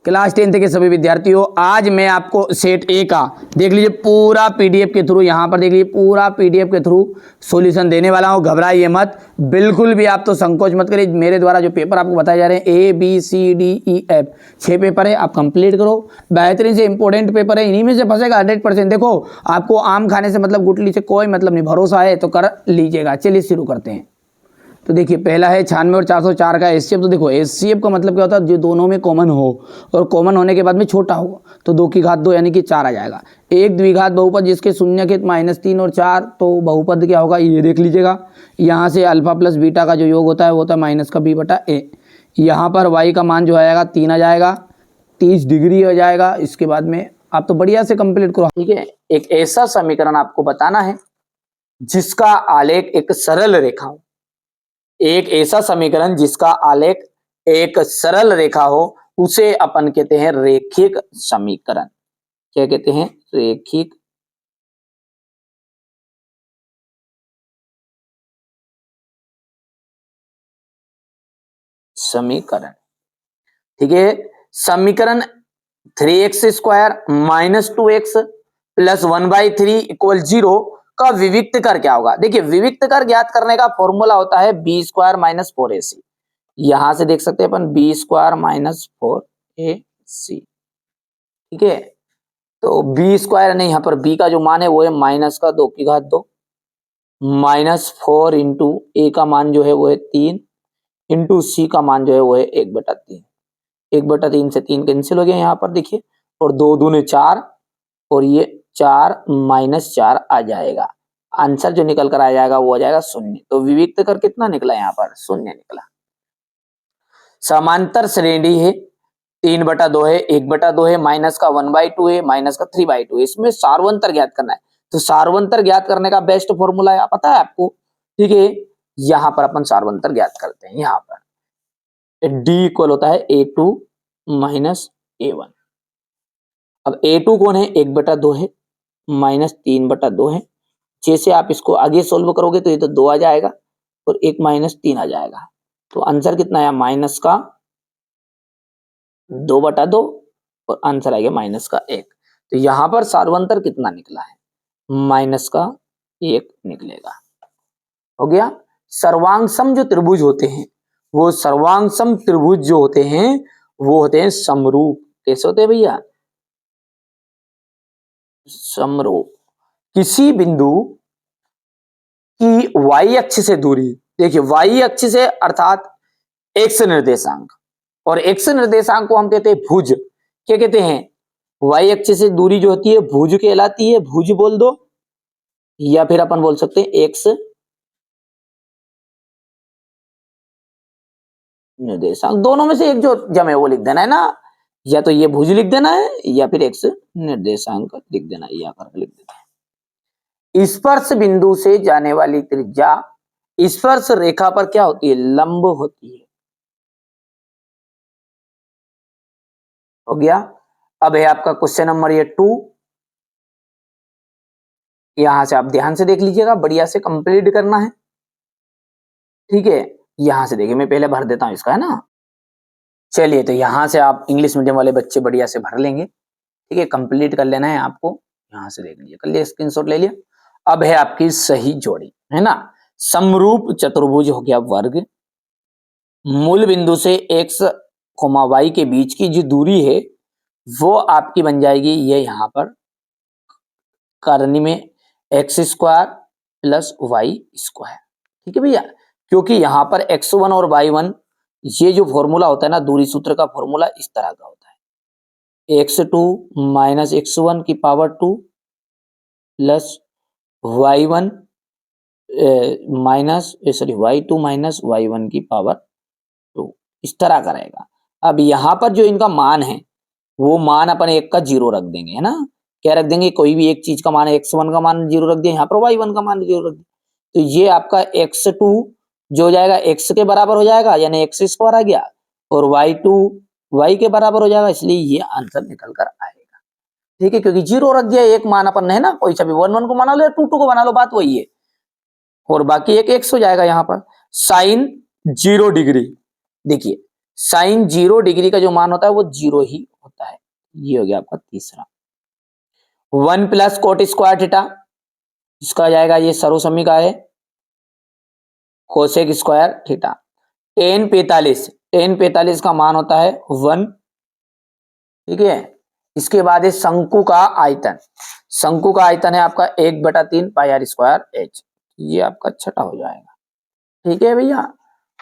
Class 10th के सभी विद्यार्थियों, आज मैं आपको सेट ए का देख लीजिए पूरा पीडीएफ के थ्रू, यहाँ पर देख लीजिए पूरा पीडीएफ के थ्रू सॉल्यूशन देने वाला हूँ। घबराइए मत, बिल्कुल भी आप तो संकोच मत करिए। मेरे द्वारा जो पेपर आपको बताए जा रहे हैं ABCDEF 6 पेपर है, आप कंप्लीट करो। बेहतरीन से इंपॉर्टेंट पेपर है, इन्हीं में से फंसेगा 100%। देखो आपको आम खाने से मतलब गुटली से कोई मतलब नहीं, भरोसा है तो कर लीजिएगा। चलिए शुरू करते हैं। तो देखिए पहला है 96 और 404 का एचसीएफ। तो देखो एचसीएफ का मतलब क्या होता है, जो दोनों में कॉमन हो और कॉमन होने के बाद में छोटा हो तो 2 की घात 2 यानी कि 4 आ जाएगा। एक द्विघात बहुपद जिसके शून्य के -3 और 4, तो बहुपद क्या होगा ये देख लीजिएगा। यहाँ से अल्फा प्लस बीटा का जो योग होता है वो होता है -b/a। यहाँ पर y का मान जो आएगा 3 आ जाएगा, 30 डिग्री हो जाएगा। इसके बाद में आप तो बढ़िया से कंप्लीट करो। ठीक है, एक ऐसा समीकरण आपको बताना है जिसका आलेख एक सरल रेखा हो। एक ऐसा समीकरण जिसका आलेख एक सरल रेखा हो उसे अपन कहते हैं रेखिक समीकरण। क्या कहते हैं? रेखिक समीकरण। ठीक है, समीकरण 3x² - 2x + 1/3 = 0 का विविक्त कर क्या होगा? देखिए विविक्त कर ज्ञात करने का फॉर्मूला होता है b² - 4ac। यहां से देख सकते हैं अपन b² - 4ac। ठीक है, तो b² नहीं, यहाँ पर b का जो मान है वो है -2 की घात 2 -4 इंटू a का मान जो है वो है 3 इंटू c का मान जो है वो है 1/3। 1/3 से 3 कैंसिल हो गया यहाँ पर देखिए, और 2 दूने 4 और ये 4 -4 आ जाएगा। आंसर जो निकल कर आ जाएगा वो आ जाएगा 0। तो विविक्त कर कितना निकला? यहाँ पर 0 निकला। समांतर श्रेणी है 3/2 है, 1/2 है, माइनस का 1/2 है, माइनस का 3/2 है। इसमें सार्वंतर ज्ञात करना है। तो सार्वंतर ज्ञात करने का बेस्ट फॉर्मूला है, पता है आपको? ठीक है, यहाँ पर अपन सार्वंतर ज्ञात करते हैं। यहाँ पर D इक्वल होता है A2 - A1। अब A2 कौन है? 1/2 है, -3/2 है। जैसे आप इसको आगे सोल्व करोगे तो ये तो 2 आ जाएगा और 1 - 3 आ जाएगा। तो आंसर कितना है? माइनस का 2/2 और आंसर आ गया -1। तो यहाँ पर सार्वंतर कितना निकला है? -1 निकलेगा। हो गया। सर्वांगसम जो त्रिभुज होते हैं वो सर्वांगसम त्रिभुज जो होते हैं वो होते हैं समरूप। कैसे होते हैं भैया? समरूप। किसी बिंदु की y अक्ष से दूरी, देखिए y अक्ष से अर्थात x निर्देशांक, और x निर्देशांक को हम कहते हैं भुज। क्या कहते हैं? y अक्ष से दूरी जो होती है भुज कहलाती है। भुज बोल दो, या फिर अपन बोल सकते हैं x निर्देशांक। दोनों में से एक जो जमे वो लिख देना है ना, या तो ये भुज लिख देना है या फिर x निर्देशांक लिख देना है, या करके लिख देना है। स्पर्श बिंदु से जाने वाली त्रिज्या स्पर्श रेखा पर क्या होती है? लंब होती है। हो गया। अब है आपका क्वेश्चन नंबर ये 2। यहां से आप ध्यान से देख लीजिएगा, बढ़िया से कंप्लीट करना है। ठीक है, यहां से देखिए, मैं पहले भर देता हूं इसका, है ना। चलिए, तो यहां से आप इंग्लिश मीडियम वाले बच्चे बढ़िया से भर लेंगे। ठीक है, कंप्लीट कर लेना है आपको। यहां से देख लीजिए, कर लिया, स्क्रीनशॉट ले लिया। अब है आपकी सही जोड़ी, है ना। समरूप चतुर्भुज हो गया वर्ग। मूल बिंदु से x, y के बीच की जो दूरी है वो आपकी बन जाएगी ये यहाँ पर करनी में x² + y²। ठीक है भैया, क्योंकि यहाँ पर x1 और y1 ये जो फॉर्मूला होता है ना, दूरी सूत्र का फॉर्मूला इस तरह का होता है। x2 - x1 की power 2 plus y1 y2 - y1 की पावर 2, इस तरह का रहेगा। अब यहाँ पर जो इनका मान है वो मान अपन एक का 0 रख देंगे, है ना। क्या रख देंगे? कोई भी एक चीज का मान है, x1 का मान 0 रख दिया, यहाँ पर y1 का मान 0 रख दिया। तो ये आपका x2 जो हो जाएगा x के बराबर हो जाएगा, यानी x² आ गया, और y2 y के बराबर हो जाएगा, इसलिए ये आंसर निकल कर आएगा। ठीक है, क्योंकि 0 रख दिया, एक मान अपन है ना, कोई सा भी 1 को बना लो या 2 को बना लो, बात वही है, और बाकी एक x हो जाएगा। यहाँ पर sin 0 डिग्री, देखिए sin 0 डिग्री का जो मान होता है वो 0 ही ये हो गया आपका तीसरा। 1 प्लस कोट स्क्वायर थीटा, इसका आ जाएगा ये सर्वसम्मी का है कोसेक स्क्वायर थीटा। टेन 45 का मान होता है 1। ठीक है, इसके बाद है शंकु का आयतन। शंकु का आयतन है आपका 1/3 पाई आर स्क्वायर एच। ये आपका छठा हो जाएगा। ठीक है भैया,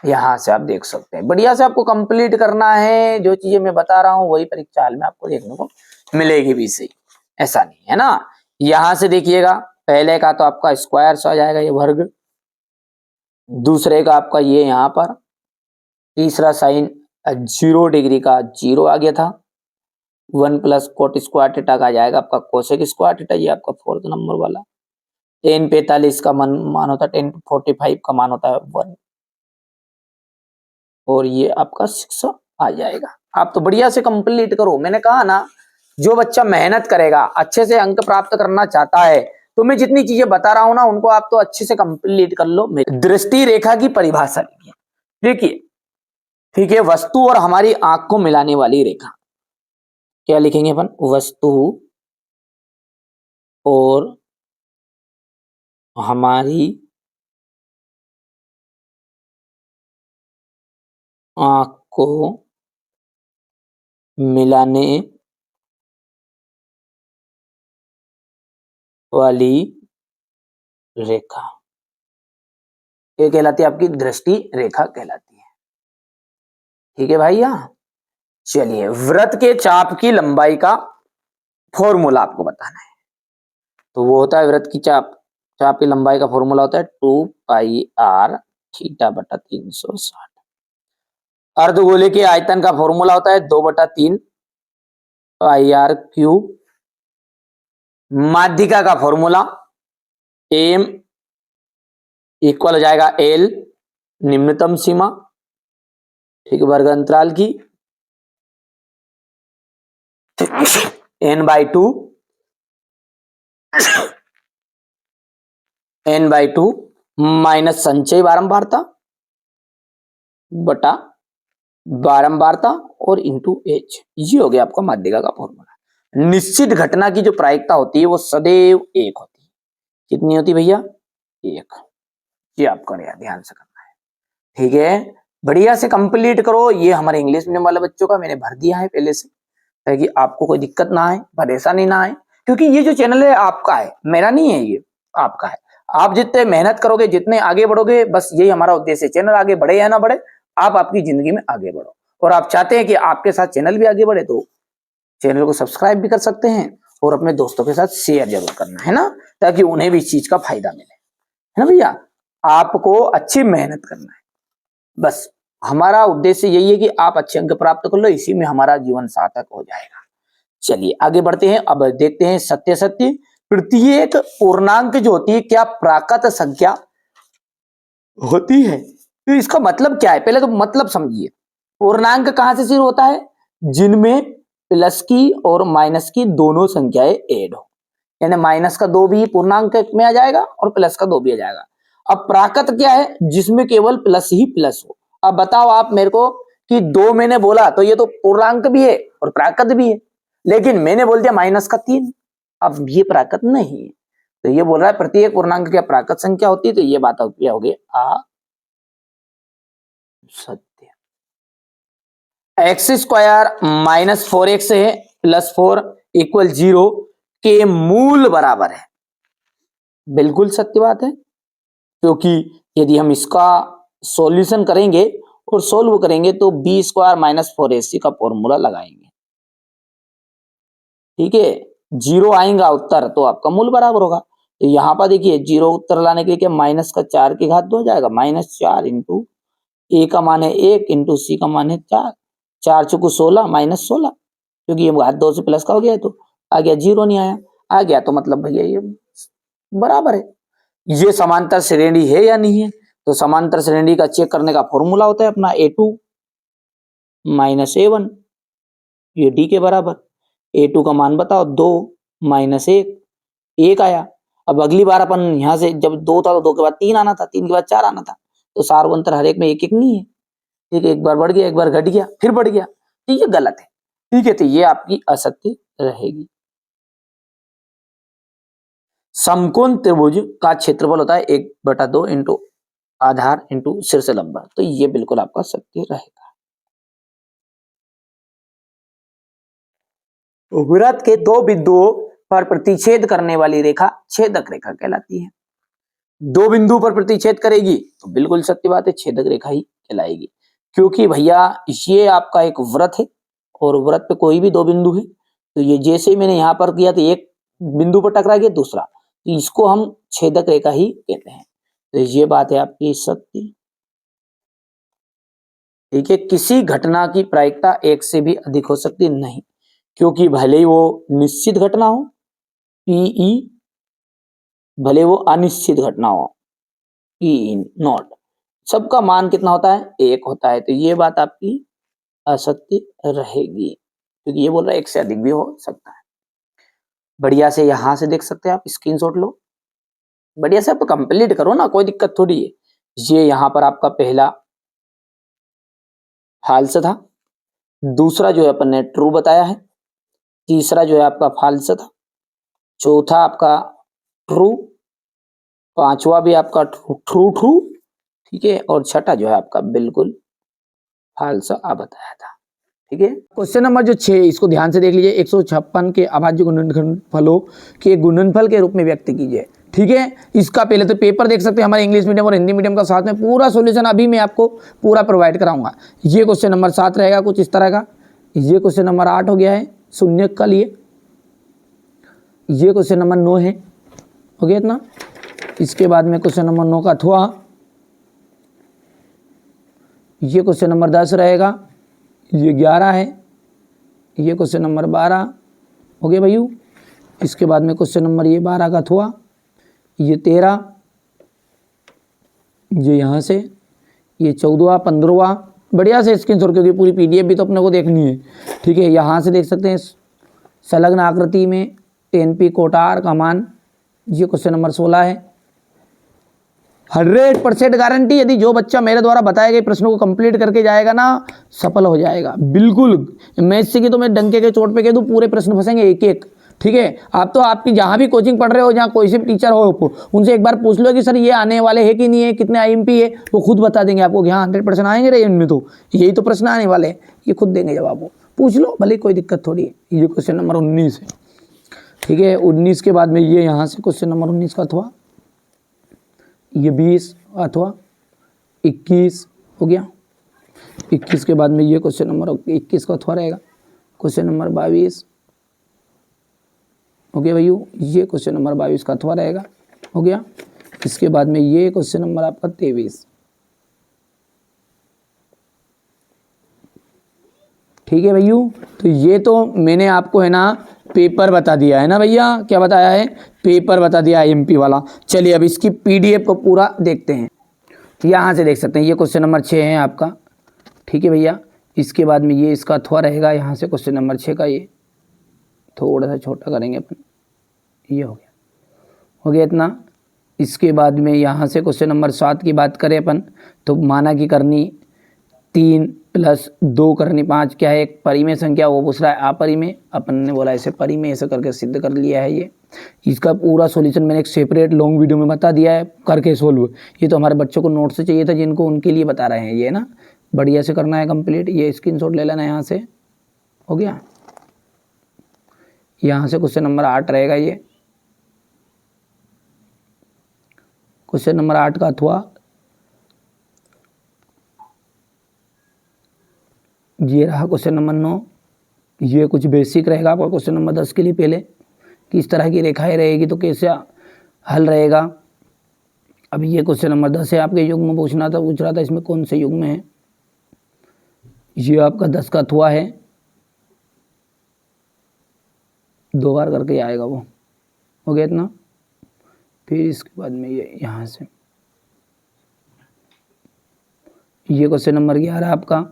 यहां से आप देख सकते हैं। बढ़िया से आपको कंप्लीट करना है, जो चीजें मैं बता रहा हूं वही परीक्षा हाल में आपको देखने को मिलेगी भी सही, ऐसा नहीं है ना। यहां से देखिएगा, पहले का तो आपका स्क्वायर आ जाएगा ये वर्ग, दूसरे का आपका ये यहाँ पर, तीसरा साइन 0 डिग्री का 0 आ गया था। 1 प्लस कोट स्क्वायर थीटा का आ जाएगा आपका कोसेक स्क्वायर थीटा, ये आपका 4th नंबर वाला। टेन 45 का मान होता है, टेन 45 का मान होता है 1, और ये आपका 6 आ जाएगा। आप तो बढ़िया से कंप्लीट करो। मैंने कहा ना, जो बच्चा मेहनत करेगा, अच्छे से अंक प्राप्त करना चाहता है, तो मैं जितनी चीजें बता रहा हूं ना, उनको आप तो अच्छे से कंप्लीट कर लो। दृष्टि रेखा की परिभाषा लिखिए। देखिए, ठीक है, वस्तु और हमारी आंख को मिलाने वाली रेखा, क्या लिखेंगे अपन? वस्तु और हमारी आंख को मिलाने वाली रेखा, ये कहलाती है आपकी दृष्टि रेखा कहलाती है। ठीक है भाई। चलिए, वृत्त के चाप की लंबाई का फॉर्मूला आपको बताना है। तो वो होता है, वृत्त की चाप की लंबाई का फॉर्मूला होता है 2 पाई आर थीटा बटा 360। अर्धगोले के आयतन का फॉर्मूला होता है 2/3 पाई आर क्यूब। माध्यिका का फॉर्मूला एम इक्वल हो जाएगा एल, निम्नतम सीमा, ठीक है, वर्ग अंतराल की, n/2 माइनस संचय बारंबारता बटा बारंबारता और इंटू एच। ये हो गया आपका माध्यिका का फॉर्मूला। निश्चित घटना की जो प्रायिकता होती है वो सदैव 1 होती है। कितनी होती भैया? 1। ये आपका ध्यान से करना है। ठीक है, बढ़िया से कंप्लीट करो। ये हमारे इंग्लिश मीडियम वाले बच्चों का मैंने भर दिया है पहले से, ताकि आपको कोई दिक्कत ना आए, परेशानी ना आए, क्योंकि ये जो चैनल है आपका है, मेरा नहीं है, ये आपका है। आप जितने मेहनत करोगे, जितने आगे बढ़ोगे, बस यही हमारा उद्देश्य है। चैनल आगे बढ़े या ना बढ़े, आप आपकी जिंदगी में आगे बढ़ो। और आप चाहते हैं कि आपके साथ चैनल भी आगे बढ़े, तो चैनल को सब्सक्राइब भी कर सकते हैं और अपने दोस्तों के साथ शेयर जरूर करना है ना, ताकि उन्हें भी इस चीज का फायदा मिले, है ना भैया। आपको अच्छी मेहनत करना है, बस हमारा उद्देश्य यही है कि आप अच्छे अंक प्राप्त कर लो, इसी में हमारा जीवन सार्थक हो जाएगा। चलिए आगे बढ़ते हैं। अब देखते हैं सत्य सत्य। प्रत्येक पूर्णांक जो होती है, क्या प्राकृत संख्या होती है? तो इसका मतलब क्या है, पहले तो मतलब समझिए। पूर्णांक कहां से शुरू होता है? जिनमें प्लस की और माइनस की दोनों संख्याएं ऐड हो, यानी माइनस का 2 भी पूर्णांक में आ जाएगा और प्लस का 2 भी आ जाएगा। अब प्राकृत क्या है? जिसमें केवल प्लस ही प्लस हो। अब बताओ आप मेरे को कि 2 मैंने बोला तो ये तो पूर्णांक भी है और प्राकृत भी है, लेकिन मैंने बोल दिया माइनस का 3, अब ये प्राकृत नहीं है। तो ये बोल रहा है प्रत्येक पूर्णांक क्या प्राकृत संख्या होती है? तो ये बात क्या हो गई? सत्य। x² माइनस 4x है प्लस 4 इक्वल 0 के मूल बराबर है। बिल्कुल सत्य बात है, क्योंकि यदि हम इसका सॉल्यूशन करेंगे और सोल्व करेंगे तो b² माइनस 4ac का फॉर्मूला लगाएंगे। ठीक है, 0 आएगा उत्तर तो आपका मूल बराबर होगा। तो यहां पर देखिए 0 उत्तर लाने के लिए क्या, माइनस का 4 की घात 2 हो जाएगा, -4 इंटू ए का मान है 1 इंटू सी का मान है 4, 4 चुकू 16 -16, क्योंकि ये घात 2 से प्लस का हो गया, तो आ गया 0 नहीं आया, आ गया तो मतलब भैया ये बराबर है। ये समांतर श्रेणी है या नहीं है? तो समांतर श्रेणी का चेक करने का फॉर्मूला होता है अपना a2 माइनस a1, ये d के बराबर। a2 का मान बताओ, 2 माइनस 1, 1 आया। अब अगली बार अपन यहां से जब 2 था तो 2 के बाद 3 आना था, 3 के बाद 4 आना था, तो सार्वंतर हर एक में 1 1 नहीं है। ठीक है, एक बार बढ़ गया, एक बार घट गया, फिर बढ़ गया, तो ये गलत है। ठीक है, तो ये आपकी असत्य रहेगी। समकोण त्रिभुज का क्षेत्रफल होता है 1/2 इंटू आधार इंटू शीर्ष लंबा, तो ये बिल्कुल आपका सत्य रहेगा। वृत्त के दो बिंदुओं पर प्रतिच्छेद करने वाली रेखा छेदक रेखा कहलाती है। दो बिंदु पर प्रतिच्छेद करेगी तो बिल्कुल सत्य बात है, छेदक रेखा ही कहलाएगी। क्योंकि भैया ये आपका एक वृत्त है और वृत्त पे कोई भी दो बिंदु है, तो ये जैसे ही मैंने यहां पर किया तो एक बिंदु पर टकरा गया दूसरा, तो इसको हम छेदक रेखा ही कहते हैं। तो ये बात है आपकी सत्य। ठीक है, किसी घटना की प्रायिकता एक से भी अधिक हो सकती नहीं, क्योंकि भले ही वो निश्चित घटना हो पीई, भले वो अनिश्चित घटना हो पी नॉट, सबका मान कितना होता है, एक होता है। तो ये बात आपकी असत्य रहेगी, क्योंकि ये बोल रहा है एक से अधिक भी हो सकता है। बढ़िया से यहां से देख सकते हैं आप, स्क्रीनशॉट लो, बढ़िया से आप कंप्लीट करो ना, कोई दिक्कत थोड़ी है। ये यहां पर आपका पहला फाल्स था, दूसरा जो है अपन ने ट्रू बताया है, तीसरा जो है आपका फाल्स था, चौथा आपका ट्रू, पांचवा भी आपका ट्रू ट्रू, ठीक है, और छठा जो है आपका बिल्कुल फाल्स बताया था। ठीक है, क्वेश्चन नंबर जो 6, इसको ध्यान से देख लीजिए। 156 के अभाज्य गुणनफलों के गुणनफल के रूप में व्यक्त कीजिए। ठीक है, इसका पहले तो पेपर देख सकते हैं हमारे इंग्लिश मीडियम और हिंदी मीडियम का, साथ में पूरा सॉल्यूशन अभी मैं आपको पूरा प्रोवाइड कराऊंगा। ये क्वेश्चन नंबर 7 रहेगा कुछ इस तरह का। ये क्वेश्चन नंबर 8 हो गया है शून्य का लिए। ये क्वेश्चन नंबर 9 है, हो गया इतना। इसके बाद में क्वेश्चन नंबर 9 का अथवा, ये क्वेश्चन नंबर 10 रहेगा, ये 11 है, ये क्वेश्चन नंबर 12 हो गया भैयू। इसके बाद में क्वेश्चन नंबर ये 12 का अथवा, ये 13, ये यहाँ से ये 14वां 15वां, बढ़िया से स्क्रीनशॉट, क्योंकि पूरी पीडीएफ भी तो अपने को देखनी है। ठीक है, यहाँ से देख सकते हैं संलग्न आकृति में 10p कोटार का मान, ये क्वेश्चन नंबर 16 है। 100% गारंटी, यदि जो बच्चा मेरे द्वारा बताए गए प्रश्नों को कंप्लीट करके जाएगा ना, सफल हो जाएगा बिल्कुल। मैथ्स की तो मैं डंके के चोट पे कह दूं, पूरे प्रश्न फंसेंगे एक एक। ठीक है, आप तो आपकी जहां भी कोचिंग पढ़ रहे हो, जहां कोई से भी टीचर हो, उनसे एक बार पूछ लो कि सर ये आने वाले है कि नहीं है, कितने आईएमपी है, वो खुद बता देंगे आपको कि हाँ 100% आएंगे रे इनमें, तो यही तो प्रश्न आने वाले हैं, ये खुद देंगे जवाब। वो पूछ लो भले, कोई दिक्कत थोड़ी है। ये क्वेश्चन नंबर 19 है। ठीक है, 19 के बाद में ये यहाँ से क्वेश्चन नंबर 19 का अथवा, ये 20 अथवा 21 हो गया। 21 के बाद में ये क्वेश्चन नंबर 21 का अथवा रहेगा। क्वेश्चन नंबर 22 हो गया भैया, ये क्वेश्चन नंबर 22 का अथवा रहेगा, हो गया। इसके बाद में ये क्वेश्चन नंबर आपका 23। ठीक है भैया, तो ये तो मैंने आपको है ना पेपर बता दिया है ना भैया, क्या बताया है, पेपर बता दिया आईएमपी वाला। चलिए अब इसकी पीडीएफ को पूरा देखते हैं। यहाँ से देख सकते हैं, ये क्वेश्चन नंबर 6 है आपका। ठीक है भैया, इसके बाद में ये इसका अथवा रहेगा, यहाँ से क्वेश्चन नंबर 6 का, ये थोड़ा सा छोटा करेंगे अपन, ये हो गया इतना। इसके बाद में यहाँ से क्वेश्चन नंबर 7 की बात करें अपन, तो माना की करनी 3 + 2 करनी 5 क्या है, एक परिमेय संख्या, वो पूछ रहा है अपरिमेय, अपन ने बोला ऐसे परिमेय, ऐसे करके सिद्ध कर लिया है। ये इसका पूरा सॉल्यूशन मैंने एक सेपरेट लॉन्ग वीडियो में बता दिया है, करके सोल्व। ये तो हमारे बच्चों को नोट से चाहिए था, जिनको उनके लिए बता रहे हैं ये ना, बढ़िया से करना है कंप्लीट। ये स्क्रीनशॉट ले लेना यहाँ से, हो गया। यहाँ से क्वेश्चन नंबर 8 रहेगा, ये क्वेश्चन नंबर 8 का अथवा, ये रहा क्वेश्चन नंबर 9। ये कुछ बेसिक रहेगा आपका क्वेश्चन नंबर 10 के लिए, पहले किस तरह की रेखाएं रहेगी तो कैसे हल रहेगा। अब ये क्वेश्चन नंबर 10 है, आपके युग में पूछ रहा था इसमें कौन से युग में है। ये आपका 10 का अथवा है, 2 बार करके आएगा वो, हो गया इतना। फिर इसके बाद में ये यहाँ से ये क्वेश्चन नंबर 11 आपका,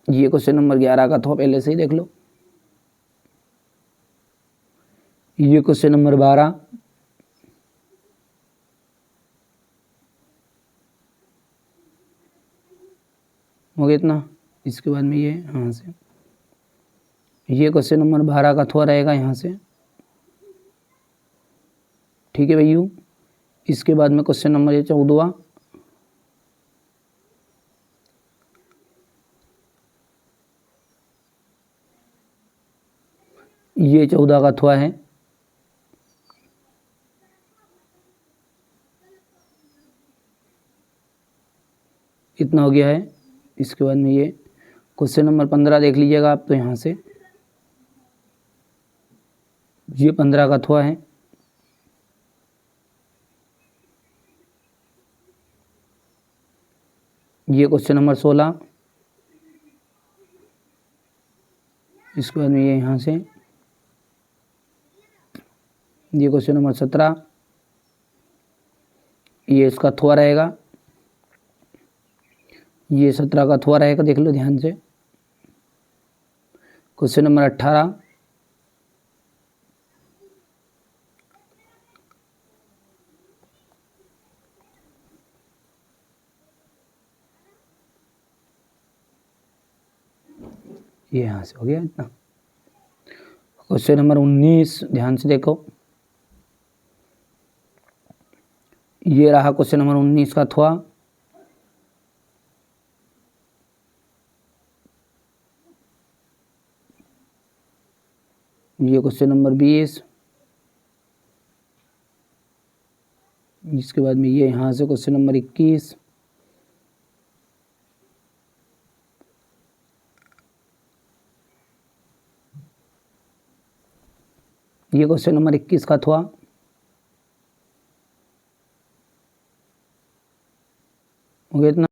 ये क्वेश्चन नंबर 11 का था, पहले से ही देख लो। ये क्वेश्चन नंबर 12, हो गया इतना। इसके बाद में ये यहाँ से ये क्वेश्चन नंबर 12 का थोड़ा रहेगा यहाँ से, ठीक है भैया। इसके बाद में क्वेश्चन नंबर ये 14वां, ये 14 का थोड़ा है, इतना हो गया है। इसके बाद में ये क्वेश्चन नंबर 15 देख लीजिएगा आप, तो यहाँ से ये 15 का थोड़ा है, ये क्वेश्चन नंबर 16, इसके बाद में ये यहाँ से ये क्वेश्चन नंबर 17, ये इसका थोड़ा रहेगा, ये 17 का थोड़ा रहेगा, देख लो ध्यान से। क्वेश्चन नंबर 18, ये यहाँ से हो गया इतना। क्वेश्चन नंबर 19 ध्यान से देखो, ये रहा क्वेश्चन नंबर 19 का थोड़ा, ये क्वेश्चन नंबर 20, इसके बाद में ये यहाँ से क्वेश्चन नंबर 21, ये क्वेश्चन नंबर 21 का थोड़ा, हो गया इतना।